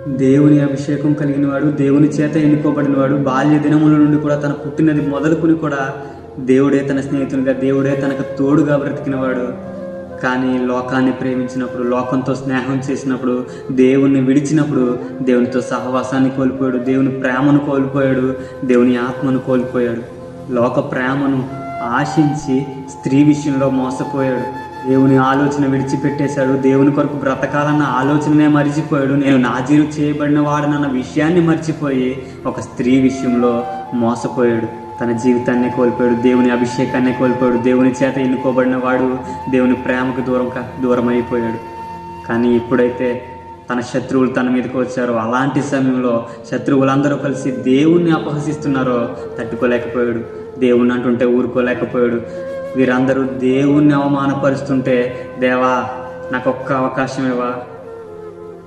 దేవుని అభిషేకం కలిగిన వాడు, దేవుని చేత ఎన్నుకోబడినవాడు, బాల్య దినముల నుండి కూడా తన పుట్టినది మొదలుకుని కూడా దేవుడే తన స్నేహితునిగా, దేవుడే తనకు తోడుగా బ్రతికినవాడు. కానీ లోకాన్ని ప్రేమించినప్పుడు, లోకంతో స్నేహం చేసినప్పుడు, దేవుణ్ణి విడిచినప్పుడు దేవునితో సహవాసాన్ని కోల్పోయాడు, దేవుని ప్రేమను కోల్పోయాడు, దేవుని ఆత్మను కోల్పోయాడు. లోక ప్రేమను ఆశించి స్త్రీ విషయంలో మోసపోయాడు. దేవుని ఆలోచన విడిచిపెట్టేశాడు. దేవుని కొరకు బ్రతకాలన్న ఆలోచననే మర్చిపోయాడు. నేను నాజీరు చేయబడిన వాడనన్న విషయాన్ని మర్చిపోయి ఒక స్త్రీ విషయంలో మోసపోయాడు. తన జీవితాన్ని కోల్పోయాడు, దేవుని అభిషేకాన్ని కోల్పోయాడు, దేవుని చేత ఎన్నుకోబడిన వాడు దేవుని ప్రేమకు దూరం అయిపోయాడు. కానీ ఇప్పుడైతే తన శత్రువులు తన మీదకి వచ్చారో, అలాంటి సమయంలో శత్రువులందరూ కలిసి దేవుణ్ణి అపహసిస్తున్నారో తట్టుకోలేకపోయాడు. దేవుణ్ణి అంటుంటే ఊరుకోలేకపోయాడు. వీరందరూ దేవుణ్ణి అవమానపరుస్తుంటే, దేవా నాకు ఒక్క అవకాశం ఇవ్వా,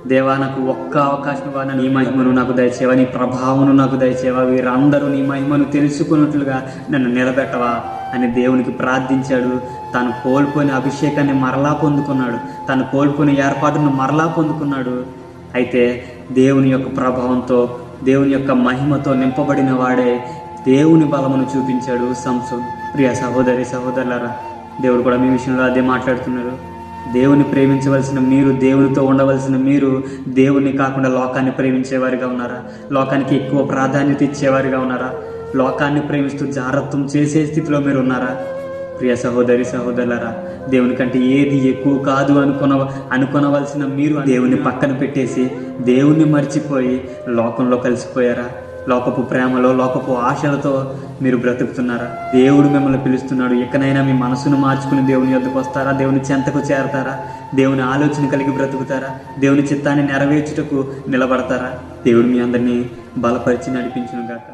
దేవా నాకు ఒక్క అవకాశం ఇవ్వా, నీ మహిమను నాకు దయచేవా, నీ ప్రభావమును నాకు దయచేవా, వీరందరూ నీ మహిమను తెలుసుకున్నట్లుగా నన్ను నిలబెట్టవా అని దేవునికి ప్రార్థించాడు. తాను కోల్పోయిన అభిషేకాన్ని మరలా పొందుకున్నాడు, తాను కోల్పోయిన ఏర్పాటును మరలా పొందుకున్నాడు. అయితే దేవుని యొక్క ప్రభావంతో, దేవుని యొక్క మహిమతో నింపబడిన వాడే దేవుని బలమును చూపించాడు సంసోన్. ప్రియ సహోదరి సహోదరులారా, దేవుడు కూడా మీ విషయంలో అదే మాట్లాడుతున్నారు. దేవుని ప్రేమించవలసిన మీరు, దేవునితో ఉండవలసిన మీరు దేవుని కాకుండా లోకాన్ని ప్రేమించేవారిగా ఉన్నారా? లోకానికి ఎక్కువ ప్రాధాన్యత ఇచ్చేవారిగా ఉన్నారా? లోకాన్ని ప్రేమిస్తూ జారత్వం చేసే స్థితిలో మీరు ఉన్నారా? ప్రియ సహోదరి సహోదరులారా, దేవుని కంటే ఏది ఎక్కువ కాదు అనుకొనవలసిన మీరు దేవుని పక్కన పెట్టేసి దేవుణ్ణి మర్చిపోయి లోకంలో కలిసిపోయారా? లోకపు ప్రేమలో, లోకపు ఆశలతో మీరు బ్రతుకుతున్నారా? దేవుడు మిమ్మల్ని పిలుస్తున్నాడు. ఎక్కడైనా మీ మనసును మార్చుకుని దేవుని యొద్దకు వస్తారా? దేవుని చెంతకు చేరతారా? దేవుని ఆలోచన కలిగి బ్రతుకుతారా? దేవుని చిత్తాన్ని నెరవేర్చుటకు నిలబడతారా? దేవుడు మీ అందరినీ బలపరిచి నడిపించును గాక.